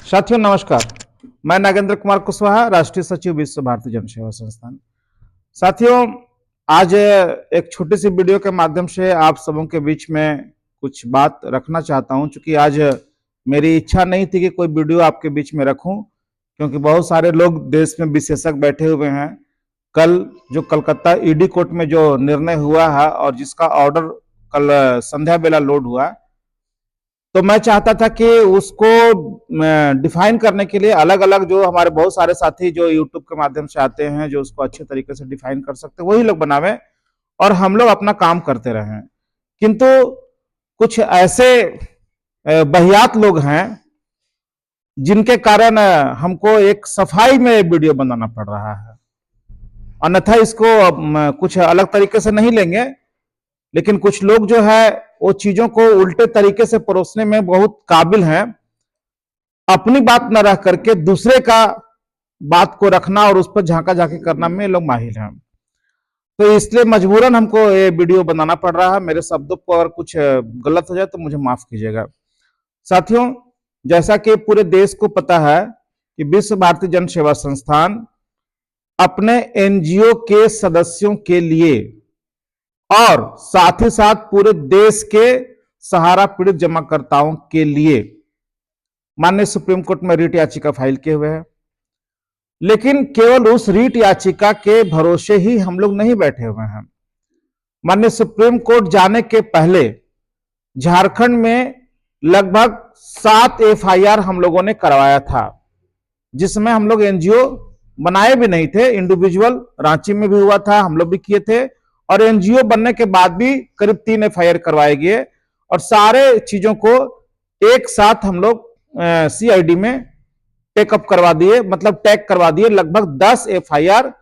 साथियों नमस्कार। मैं नागेंद्र कुमार कुशवाहा, राष्ट्रीय सचिव विश्व भारती जन सेवा संस्थान। साथियों, आज एक छोटी सी वीडियो के माध्यम से आप सबों के बीच में कुछ बात रखना चाहता हूं। क्योंकि आज मेरी इच्छा नहीं थी कि कोई वीडियो आपके बीच में रखूं, क्योंकि बहुत सारे लोग देश में विशेषज्ञ बैठे हुए हैं। कल जो कलकत्ता ईडी कोर्ट में जो निर्णय हुआ है और जिसका ऑर्डर कल संध्या बेला लोड हुआ, तो मैं चाहता था कि उसको डिफाइन करने के लिए अलग अलग जो हमारे बहुत सारे साथी जो यूट्यूब के माध्यम से आते हैं, जो उसको अच्छे तरीके से डिफाइन कर सकते हैं, वही लोग बनावे और हम लोग अपना काम करते रहें। किंतु कुछ ऐसे बहियात लोग हैं जिनके कारण हमको एक सफाई में वीडियो बनाना पड़ रहा है। अन्यथा इसको कुछ अलग तरीके से नहीं लेंगे, लेकिन कुछ लोग जो है वो चीजों को उल्टे तरीके से परोसने में बहुत काबिल हैं। अपनी बात न रह करके दूसरे का बात को रखना और उस पर झांका झांकी करना में लोग माहिर हैं। तो इसलिए मजबूरन हमको ये वीडियो बनाना पड़ रहा है। मेरे शब्दों को अगर कुछ गलत हो जाए तो मुझे माफ कीजिएगा। साथियों, जैसा कि पूरे देश को पता है कि विश्व भारती जन सेवा संस्थान अपने एनजीओ के सदस्यों के लिए और साथ ही साथ पूरे देश के सहारा पीड़ित जमाकर्ताओं के लिए माननीय सुप्रीम कोर्ट में रीट याचिका फाइल किए हुए हैं। लेकिन केवल उस रीट याचिका के भरोसे ही हम लोग नहीं बैठे हुए हैं। माननीय सुप्रीम कोर्ट जाने के पहले झारखंड में लगभग 7 एफआईआर हम लोगों ने करवाया था, जिसमें हम लोग एनजीओ बनाए भी नहीं थे। इंडिविजुअल रांची में भी हुआ था, हम लोग भी किए थे, और एनजीओ बनने के बाद भी करीब 3 एफआईआर करवाए गए और सारे चीजों को एक साथ हम लोग सीआईडी में टेकअप करवा दिए, मतलब टैग करवा दिए। लगभग 10 एफआईआर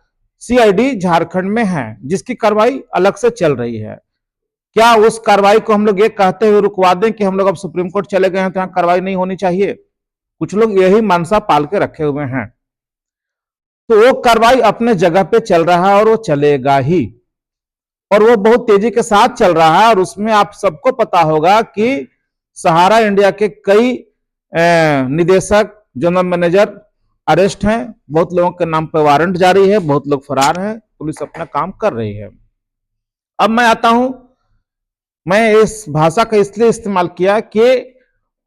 सीआईडी झारखंड में है, जिसकी कार्रवाई अलग से चल रही है। क्या उस कार्रवाई को हम लोग ये कहते हुए रुकवा दें कि हम लोग अब सुप्रीम कोर्ट चले गए हैं तो यहां कार्रवाई नहीं होनी चाहिए? कुछ लोग यही मानसा पाल के रखे हुए हैं। तो वो कार्रवाई अपने जगह पे चल रहा है और वो चलेगा ही, और वो बहुत तेजी के साथ चल रहा है। और उसमें आप सबको पता होगा कि सहारा इंडिया के कई निदेशक, जनरल मैनेजर अरेस्ट हैं, बहुत लोगों के नाम पर वारंट जारी है, बहुत लोग फरार हैं, पुलिस अपना काम कर रही है। अब मैं आता हूं, मैं इस भाषा का इसलिए इस्तेमाल किया कि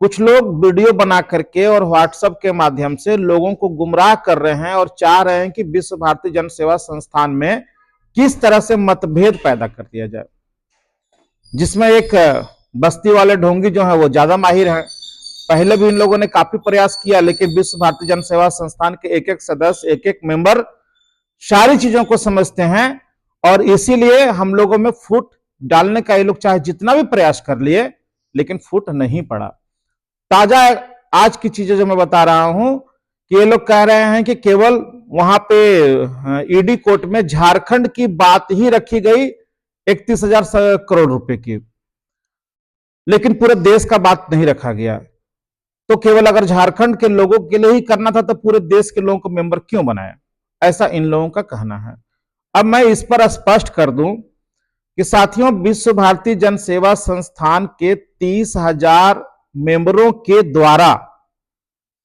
कुछ लोग वीडियो बना करके और व्हाट्सएप के माध्यम से लोगों को गुमराह कर रहे हैं और चाह रहे हैं कि विश्व भारती जन सेवा संस्थान में किस तरह से मतभेद पैदा कर दिया जाए, जिसमें एक बस्ती वाले ढोंगी जो है वो ज्यादा माहिर हैं। पहले भी इन लोगों ने काफी प्रयास किया, लेकिन विश्व भारती जन सेवा संस्थान के एक एक सदस्य, एक एक मेंबर सारी चीजों को समझते हैं, और इसीलिए हम लोगों में फूट डालने का ये लोग चाहे जितना भी प्रयास कर लिए, लेकिन फूट नहीं पड़ा। ताजा आज की चीजें जो मैं बता रहा हूं कि ये लोग कह रहे हैं कि केवल वहां पे ईडी कोर्ट में झारखंड की बात ही रखी गई 31,000 करोड़ रुपए की, लेकिन पूरे देश का बात नहीं रखा गया। तो केवल अगर झारखंड के लोगों के लिए ही करना था तो पूरे देश के लोगों को मेंबर क्यों बनाया? ऐसा इन लोगों का कहना है। अब मैं इस पर स्पष्ट कर दूं कि साथियों, विश्व भारती जन सेवा संस्थान के 30,000 मेंबरों के द्वारा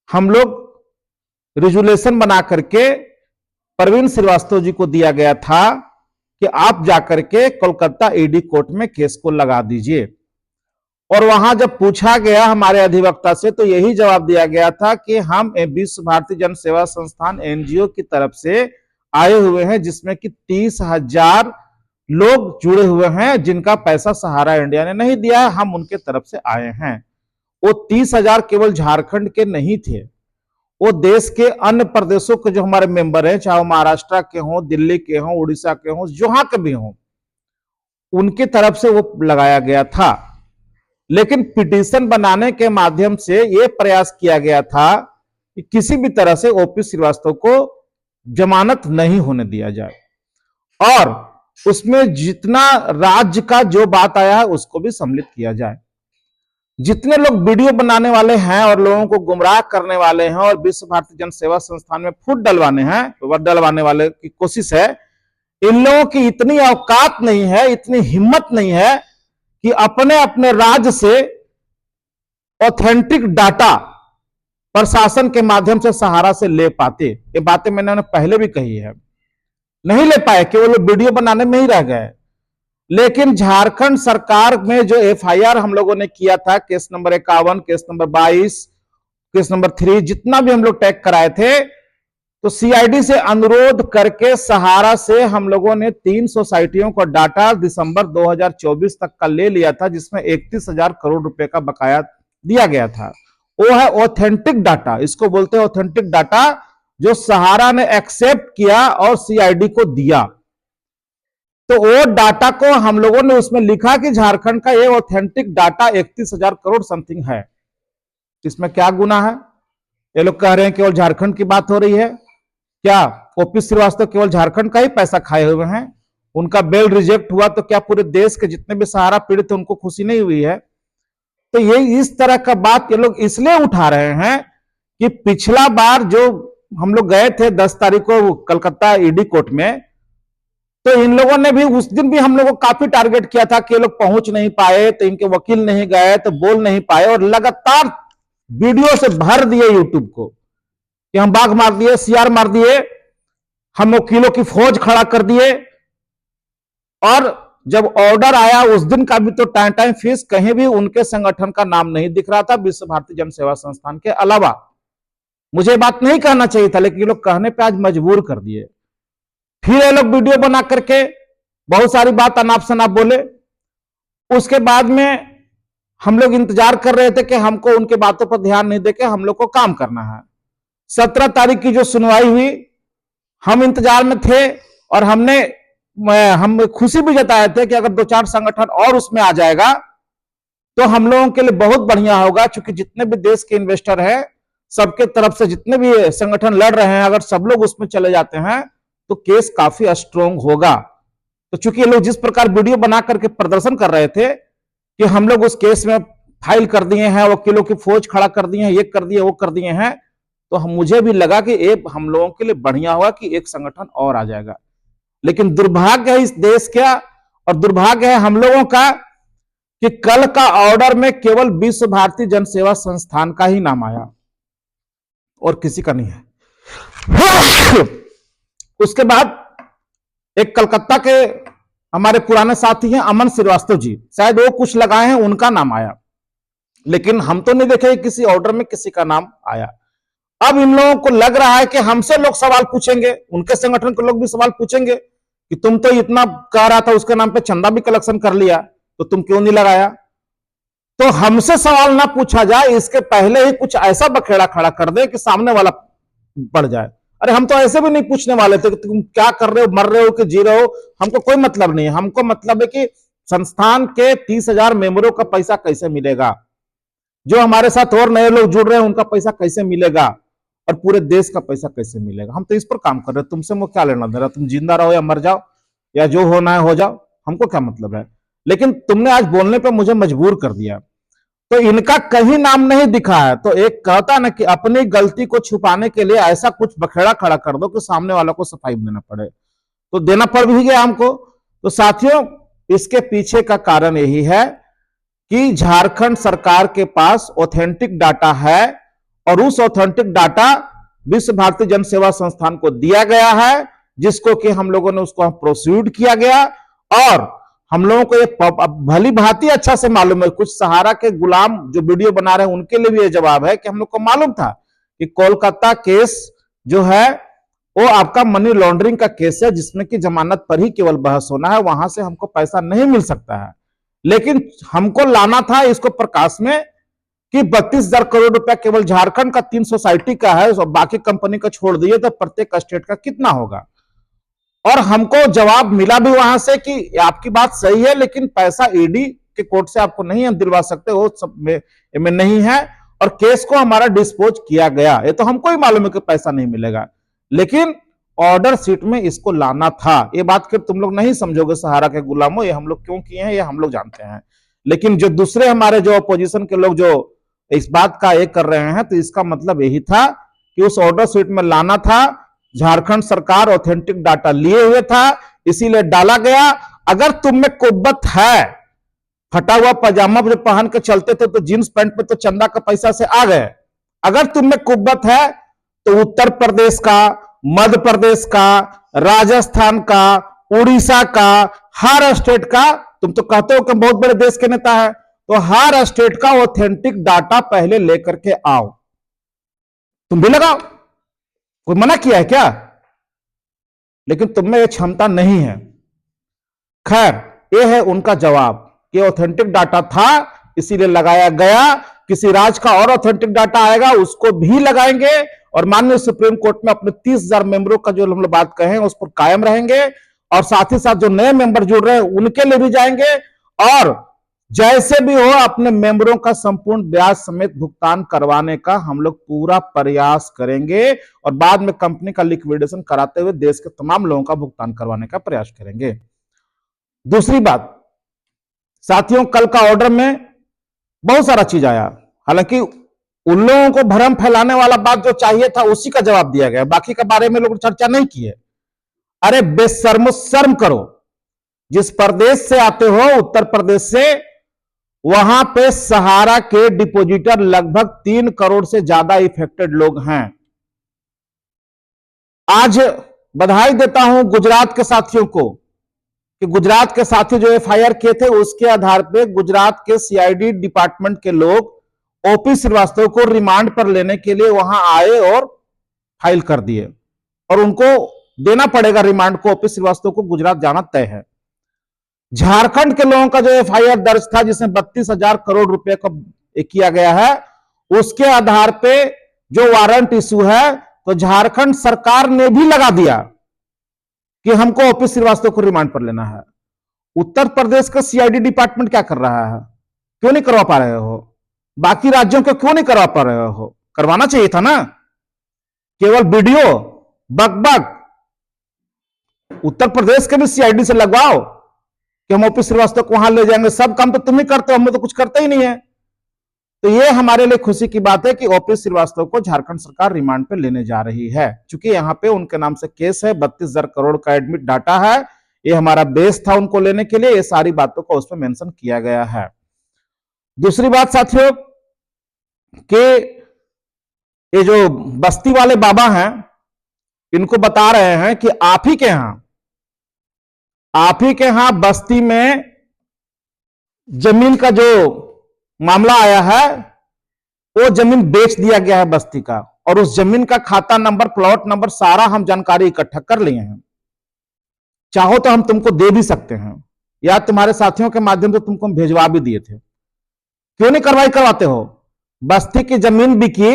हम लोग रिजोल्यूशन बना करके प्रवीण श्रीवास्तव जी को दिया गया था कि आप जाकर के कोलकाता ईडी कोर्ट में केस को लगा दीजिए। और वहां जब पूछा गया हमारे अधिवक्ता से, तो यही जवाब दिया गया था कि हम विश्व भारती जन सेवा संस्थान एनजीओ की तरफ से आए हुए हैं, जिसमें कि 30,000 लोग जुड़े हुए हैं, जिनका पैसा सहारा इंडिया ने नहीं दिया है, हम उनके तरफ से आए हैं। वो 30,000 केवल झारखंड के नहीं थे, वो देश के अन्य प्रदेशों के जो हमारे मेंबर हैं, चाहे वो महाराष्ट्र के हों, दिल्ली के हों, उड़ीसा के हों, जहां के भी हों, उनकी तरफ से वो लगाया गया था। लेकिन पिटीशन बनाने के माध्यम से यह प्रयास किया गया था कि किसी भी तरह से ओपी श्रीवास्तव को जमानत नहीं होने दिया जाए, और उसमें जितना राज्य का जो बात आया है उसको भी सम्मिलित किया जाए। जितने लोग वीडियो बनाने वाले हैं और लोगों को गुमराह करने वाले हैं और विश्व भारती जन सेवा संस्थान में फूट डलवाने वाले की कोशिश है, इन लोगों की इतनी औकात नहीं है, इतनी हिम्मत नहीं है कि अपने अपने राज्य से ऑथेंटिक डाटा प्रशासन के माध्यम से सहारा से ले पाते। ये बातें मैंने पहले भी कही है, नहीं ले पाए, केवल वीडियो बनाने में ही रह गए। लेकिन झारखंड सरकार में जो एफआईआर हम लोगों ने किया था, case number 51, case number 22, case number 3, जितना भी हम लोग टैग कराए थे, तो सीआईडी से अनुरोध करके सहारा से हम लोगों ने 3 सोसाइटियों को डाटा दिसंबर 2024 तक का ले लिया था, जिसमें 31,000 करोड़ रुपए का बकाया दिया गया था। वो है ऑथेंटिक डाटा, इसको बोलते हैं ऑथेंटिक डाटा, जो सहारा ने एक्सेप्ट किया और सीआईडी को दिया। तो वो डाटा को हम लोगों ने उसमें लिखा कि झारखंड का ये ऑथेंटिक डाटा 31,000 करोड़ समथिंग है। इसमें क्या गुना है? ये लोग कह रहे हैं केवल झारखंड की बात हो रही है। क्या ओपी श्रीवास्तव केवल झारखंड का ही पैसा खाए हुए हैं? उनका बेल रिजेक्ट हुआ तो क्या पूरे देश के जितने भी सहारा पीड़ित थे उनको खुशी नहीं हुई है? तो ये इस तरह का बात ये लोग इसलिए उठा रहे हैं कि पिछला बार जो हम लोग गए थे 10 तारीख को कलकत्ता ईडी कोर्ट में, तो इन लोगों ने भी उस दिन भी हम लोगों को काफी टारगेट किया था कि ये लोग पहुंच नहीं पाए, तो इनके वकील नहीं गए, तो बोल नहीं पाए, और लगातार वीडियो से भर दिए यूट्यूब को कि हम बाघ मार दिए, सीआर मार दिए, हम वकीलों की फौज खड़ा कर दिए। और जब ऑर्डर आया उस दिन का भी तो टाइम फीस कहीं भी उनके संगठन का नाम नहीं दिख रहा था, विश्व भारती जन सेवा संस्थान के अलावा। मुझे बात नहीं कहना चाहिए था, लेकिन ये लोग कहने पे आज मजबूर कर दिए। फिर ये लोग वीडियो बना करके बहुत सारी बात अनाप शनाप बोले। उसके बाद में हम लोग इंतजार कर रहे थे कि हमको उनके बातों पर ध्यान नहीं देके हम लोग को काम करना है। 17 तारीख की जो सुनवाई हुई, हम इंतजार में थे, और हम खुशी भी जताए थे कि अगर 2-4 संगठन और उसमें आ जाएगा तो हम लोगों के लिए बहुत बढ़िया होगा, क्योंकि जितने भी देश के इन्वेस्टर हैं, सबके तरफ से जितने भी संगठन लड़ रहे हैं, अगर सब लोग उसमें चले जाते हैं तो केस काफी स्ट्रोंग होगा। तो चूंकि ये लोग जिस प्रकार वीडियो बना करके प्रदर्शन कर रहे थे कि हम लोग उस केस में फाइल कर दिए हैं, वकीलों की फौज खड़ा कर दिए हैं, ये कर दिए वो कर दिए हैं, तो मुझे भी लगा कि ये हम लोगों के लिए बढ़िया होगा कि एक संगठन और आ जाएगा। लेकिन दुर्भाग्य है इस देश का और दुर्भाग्य है हम लोगों का कि कल का ऑर्डर में केवल विश्व भारती जन सेवा संस्थान का ही नाम आया और किसी का नहीं है। उसके बाद एक कलकत्ता के हमारे पुराने साथी हैं अमन श्रीवास्तव जी, शायद वो कुछ लगाए हैं, उनका नाम आया, लेकिन हम तो नहीं देखे किसी ऑर्डर में किसी का नाम आया। अब इन लोगों को लग रहा है कि हमसे लोग सवाल पूछेंगे, उनके संगठन के लोग भी सवाल पूछेंगे कि तुम तो इतना कह रहा था, उसके नाम पे चंदा भी कलेक्शन कर लिया, तो तुम क्यों नहीं लगाया? तो हमसे सवाल ना पूछा जाए इसके पहले ही कुछ ऐसा बखेड़ा खड़ा कर दे कि सामने वाला बढ़ जाए। अरे हम तो ऐसे भी नहीं पूछने वाले थे कि तुम क्या कर रहे हो, मर रहे हो कि जी रहे हो, हमको कोई मतलब नहीं है। हमको मतलब है कि संस्थान के 30,000 मेंबरों का पैसा कैसे मिलेगा, जो हमारे साथ और नए लोग जुड़ रहे हैं उनका पैसा कैसे मिलेगा, और पूरे देश का पैसा कैसे मिलेगा। हम तो इस पर काम कर रहे हैं, तुमसे वो क्या लेना दे रहा, तुम जिंदा रहो या मर जाओ या जो होना है हो जाओ, हमको क्या मतलब है। लेकिन तुमने आज बोलने पर मुझे मजबूर कर दिया। तो इनका कहीं नाम नहीं दिखा है, तो एक कहता ना कि अपनी गलती को छुपाने के लिए ऐसा कुछ बखेड़ा खड़ा कर दो कि सामने वालों को सफाई देना पड़े, तो देना पड़ भी गया हमको। तो साथियों, इसके पीछे का कारण यही है कि झारखंड सरकार के पास ऑथेंटिक डाटा है और उस ऑथेंटिक डाटा विश्व भारती जन सेवा संस्थान को दिया गया है, जिसको कि हम लोगों ने उसको प्रोसीड किया गया। और हम लोगों को ये भली भांति अच्छा से मालूम है, कुछ सहारा के गुलाम जो वीडियो बना रहे हैं उनके लिए भी ये जवाब है कि हम लोग को मालूम था कि कोलकाता केस जो है वो आपका मनी लॉन्ड्रिंग का केस है, जिसमें कि जमानत पर ही केवल बहस होना है, वहां से हमको पैसा नहीं मिल सकता है। लेकिन हमको लाना था इसको प्रकाश में कि 32,000 करोड़ रुपया केवल झारखंड का 3 सोसाइटी का है, और बाकी कंपनी का छोड़ दिए तो प्रत्येक स्टेट का कितना होगा। और हमको जवाब मिला भी वहां से कि आपकी बात सही है, लेकिन पैसा ईडी के कोर्ट से आपको नहीं हम दिलवा सकते, वो सब में नहीं है, और केस को हमारा डिस्पोज किया गया। ये तो हमको ही मालूम है कि पैसा नहीं मिलेगा, लेकिन ऑर्डर सीट में इसको लाना था। ये बात फिर तुम लोग नहीं समझोगे सहारा के गुलामों, ये हम लोग क्यों किए हैं ये हम लोग जानते हैं। लेकिन जो दूसरे हमारे जो अपोजिशन के लोग जो इस बात का एक कर रहे हैं, तो इसका मतलब यही था कि उस ऑर्डर सीट में लाना था। झारखंड सरकार ऑथेंटिक डाटा लिए हुए था, इसीलिए डाला गया। अगर तुम में कुव्वत है, फटा हुआ पजामा जो पहन के चलते थे तो जींस पैंट पे तो चंदा का पैसा से आ गए, अगर तुम में कुव्वत है तो उत्तर प्रदेश का, मध्य प्रदेश का, राजस्थान का, उड़ीसा का, हर स्टेट का, तुम तो कहते हो कि बहुत बड़े देश के नेता है, तो हर स्टेट का ऑथेंटिक डाटा पहले लेकर के आओ। तुम भी लगाओ, कोई मना किया है क्या? लेकिन तुम में यह क्षमता नहीं है। खैर, यह है उनका जवाब कि ऑथेंटिक डाटा था इसीलिए लगाया गया। किसी राज्य का और ऑथेंटिक डाटा आएगा उसको भी लगाएंगे, और माननीय सुप्रीम कोर्ट में अपने 30,000 मेंबरों का जो हम लोग बात कहें उस पर कायम रहेंगे, और साथ ही साथ जो नए मेंबर जुड़ रहे हैं उनके लिए भी जाएंगे, और जैसे भी हो अपने मेंबरों का संपूर्ण ब्याज समेत भुगतान करवाने का हम लोग पूरा प्रयास करेंगे, और बाद में कंपनी का लिक्विडेशन कराते हुए देश के तमाम लोगों का भुगतान करवाने का प्रयास करेंगे। दूसरी बात साथियों, कल का ऑर्डर में बहुत सारा चीज आया, हालांकि उन लोगों को भ्रम फैलाने वाला बात जो चाहिए था उसी का जवाब दिया गया, बाकी के बारे में लोग चर्चा नहीं की है। अरे बेशर्मो, शर्म करो। जिस प्रदेश से आते हो, उत्तर प्रदेश से, वहां पे सहारा के डिपॉजिटर लगभग 3 करोड़ से ज्यादा इफेक्टेड लोग हैं। आज बधाई देता हूं गुजरात के साथियों को कि गुजरात के साथी जो एफआईआर किए थे उसके आधार पर गुजरात के सीआईडी डिपार्टमेंट के लोग ओपी श्रीवास्तव को रिमांड पर लेने के लिए वहां आए और फाइल कर दिए, और उनको देना पड़ेगा रिमांड को। ओपी श्रीवास्तव को गुजरात जाना तय है। झारखंड के लोगों का जो एफआईआर दर्ज था जिसमें 32,000 करोड़ रुपए का किया गया है, उसके आधार पे जो वारंट इशू है, तो झारखंड सरकार ने भी लगा दिया कि हमको ओपी श्रीवास्तव को रिमांड पर लेना है। उत्तर प्रदेश का सीआईडी डिपार्टमेंट क्या कर रहा है? क्यों नहीं करवा पा रहे हो? बाकी राज्यों को क्यों नहीं करवा पा रहे हो? करवाना चाहिए था ना। केवल वीडियो बकबक, उत्तर प्रदेश के भी सीआईडी से लगवाओ कि हम ओपी श्रीवास्तव को वहां ले जाएंगे। सब काम तो तुम ही करते हो, हम तो कुछ करते ही नहीं है। तो ये हमारे लिए खुशी की बात है कि ओपी श्रीवास्तव को झारखंड सरकार रिमांड पे लेने जा रही है, क्योंकि यहां पे उनके नाम से केस है, 32,000 करोड़ का एडमिट डाटा है। ये हमारा बेस था उनको लेने के लिए, ये सारी बातों को उसमें मेंशन किया गया है। दूसरी बात साथियों, कि ये जो बस्ती वाले बाबा हैं, इनको बता रहे हैं कि आप ही के यहां बस्ती में जमीन का जो मामला आया है, वो जमीन बेच दिया गया है बस्ती का, और उस जमीन का खाता नंबर, प्लॉट नंबर, सारा हम जानकारी इकट्ठा कर लिए हैं। चाहो तो हम तुमको दे भी सकते हैं, या तुम्हारे साथियों के माध्यम से तुमको हम भेजवा भी दिए थे। क्यों नहीं कार्रवाई करवाते हो? बस्ती की जमीन बिकी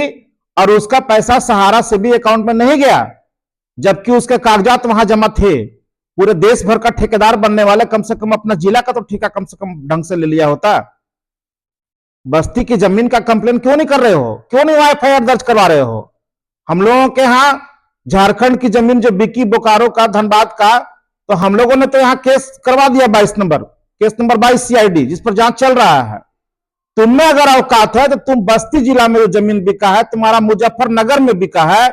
और उसका पैसा सहारा से भी अकाउंट में नहीं गया, जबकि उसके कागजात वहां जमा थे। पूरे देश भर का ठेकेदार बनने वाले कम से कम अपना जिला का तो ठेका कम से कम ढंग से ले लिया होता। बस्ती की जमीन का कंप्लेन क्यों नहीं कर रहे हो? क्यों नहीं वहां एफआईआर दर्ज करवा रहे हो? हम लोगों के यहां झारखंड की जमीन जो बिकी, बोकारो का, धनबाद का, तो हम लोगों ने तो यहां केस करवा दिया, 22 नंबर, केस नंबर 22 सीआईडी, जिस पर जांच चल रहा है। तुम्हें अगर औकात है तो तुम बस्ती जिला में जो जमीन बिका है, तुम्हारा मुजफ्फरनगर में बिका है,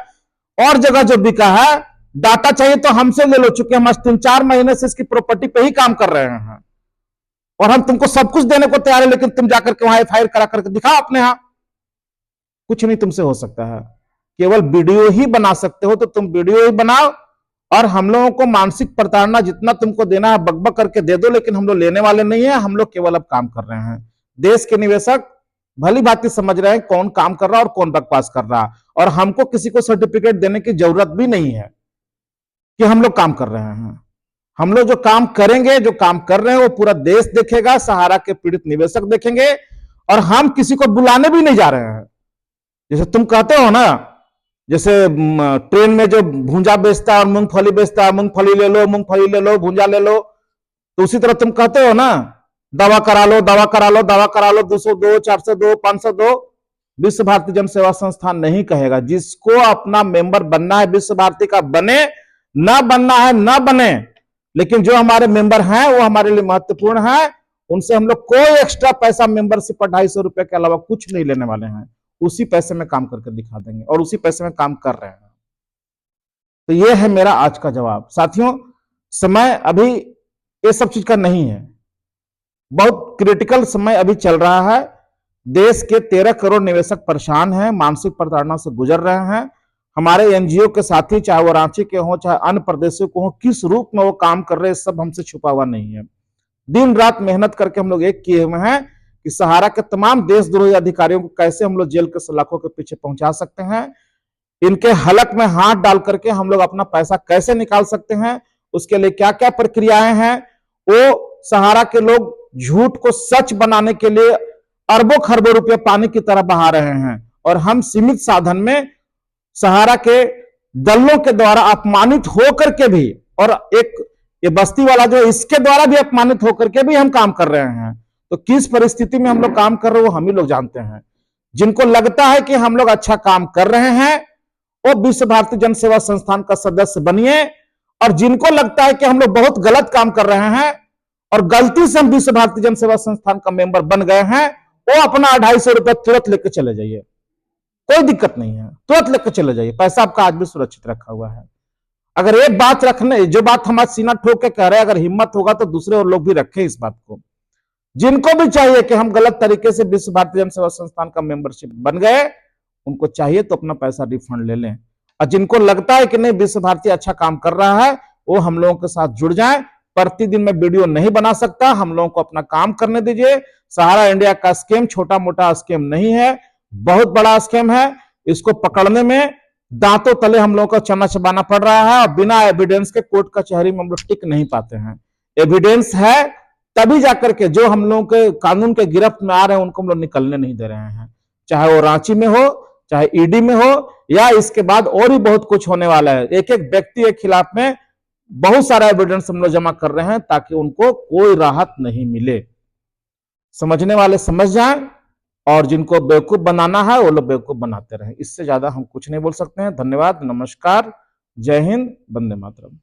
और जगह जो बिका है, डाटा चाहिए तो हमसे ले लो, चूंकि हम 3-4 महीने से इसकी प्रॉपर्टी पे ही काम कर रहे हैं, और हम तुमको सब कुछ देने को तैयार है। लेकिन तुम जाकर के वहां एफआईआर करा करके दिखाओ अपने यहां। कुछ नहीं तुमसे हो सकता है, केवल वीडियो ही बना सकते हो, तो तुम वीडियो ही बनाओ, और हम लोगों को मानसिक प्रताड़ना जितना तुमको देना है बकबक करके दे दो, लेकिन हम लोग लेने वाले नहीं है। हम लोग केवल अब काम कर रहे हैं। देश के निवेशक भली भांति समझ रहे हैं कौन काम कर रहा है और कौन बकवास कर रहा है, और हमको किसी को सर्टिफिकेट देने की जरूरत भी नहीं है कि हम लोग काम कर रहे हैं। हम लोग जो काम करेंगे, जो काम कर रहे हैं, वो पूरा देश देखेगा, सहारा के पीड़ित निवेशक देखेंगे, और हम किसी को बुलाने भी नहीं जा रहे हैं। जैसे तुम कहते हो ना, जैसे ट्रेन में जो भूंजा बेचता है और मूंगफली बेचता है, मूंगफली ले लो, भूंजा ले लो, तो उसी तरह तुम कहते हो ना, दवा करा लो, 202, 402, 502। विश्व भारती जन सेवा संस्थान नहीं कहेगा। जिसको अपना मेंबर बनना है विश्व भारती का बने, ना बनना है ना बने, लेकिन जो हमारे मेंबर हैं वो हमारे लिए महत्वपूर्ण है। उनसे हम लोग कोई एक्स्ट्रा पैसा मेंबरशिप 250 रुपए के अलावा कुछ नहीं लेने वाले हैं। उसी पैसे में काम करके दिखा देंगे, और उसी पैसे में काम कर रहे हैं। तो ये है मेरा आज का जवाब। साथियों, समय अभी ये सब चीज का नहीं है, बहुत क्रिटिकल समय अभी चल रहा है। देश के 13 करोड़ निवेशक परेशान हैं, मानसिक प्रताड़ना से गुजर रहे हैं। हमारे एनजीओ के साथी, चाहे वो रांची के हों चाहे अन्य प्रदेशों को हों, किस रूप में वो काम कर रहे हैं सब हमसे छुपा हुआ नहीं है। दिन रात मेहनत करके हम लोग एक किए हुए हैं कि सहारा के तमाम देशद्रोही अधिकारियों को कैसे हम लोग जेल के सलाखों के पीछे पहुंचा सकते हैं, इनके हलक में हाथ डाल करके हम लोग अपना पैसा कैसे निकाल सकते हैं, उसके लिए क्या क्या प्रक्रियाएं हैं। वो सहारा के लोग झूठ को सच बनाने के लिए अरबों खरबों रुपए पानी की तरह बहा रहे हैं, और हम सीमित साधन में सहारा के दलों के द्वारा अपमानित होकर के भी, और एक ये बस्ती वाला जो इसके द्वारा भी अपमानित होकर के भी हम काम कर रहे हैं। तो किस परिस्थिति में हम लोग काम कर रहे हैं वो हम ही लोग जानते हैं। जिनको लगता है कि हम लोग अच्छा काम कर रहे हैं वो विश्व भारती जन सेवा संस्थान का सदस्य बनिए, और जिनको लगता है कि हम लोग बहुत गलत काम कर रहे हैं और गलती से हम विश्व भारती जन सेवा संस्थान का मेंबर बन गए हैं, वो अपना 250 रुपया तुरंत लेकर चले जाइए, कोई दिक्कत नहीं है, तुरंत लेकर चले जाइए, पैसा आपका आज भी सुरक्षित रखा हुआ है। अगर एक बात रखने, जो बात हमारा सीना ठोक के कह रहे हैं, अगर हिम्मत होगा तो दूसरे और लोग भी रखें इस बात को। जिनको भी चाहिए कि हम गलत तरीके से विश्व भारती जन सेवा संस्थान का मेंबरशिप बन गए, उनको चाहिए तो अपना पैसा रिफंड ले लें, और जिनको लगता है कि नहीं विश्व भारती अच्छा काम कर रहा है वो हम लोगों के साथ जुड़ जाएं। प्रतिदिन मैं वीडियो नहीं बना सकता, हम लोगों को अपना काम करने दीजिए। सहारा इंडिया का स्कीम छोटा मोटा स्कीम नहीं है, बहुत बड़ा स्कीम है। इसको पकड़ने में दांतों तले हम लोगों को चना चबाना पड़ रहा है, और बिना एविडेंस के कोर्ट कचहरी में हम लोग टिक नहीं पाते हैं। एविडेंस है तभी जाकर के जो हम लोगों के कानून के गिरफ्त में आ रहे हैं उनको हम लोग निकलने नहीं दे रहे हैं, चाहे वो रांची में हो चाहे ईडी में हो, या इसके बाद और भी बहुत कुछ होने वाला है। एक एक व्यक्ति के खिलाफ में बहुत सारा एविडेंस हम लोग जमा कर रहे हैं ताकि उनको कोई राहत नहीं मिले। समझने वाले समझ जाएं, और जिनको बेवकूफ बनाना है वो लोग बेवकूफ बनाते रहें। इससे ज्यादा हम कुछ नहीं बोल सकते हैं। धन्यवाद, नमस्कार, जय हिंद, वंदे मातरम।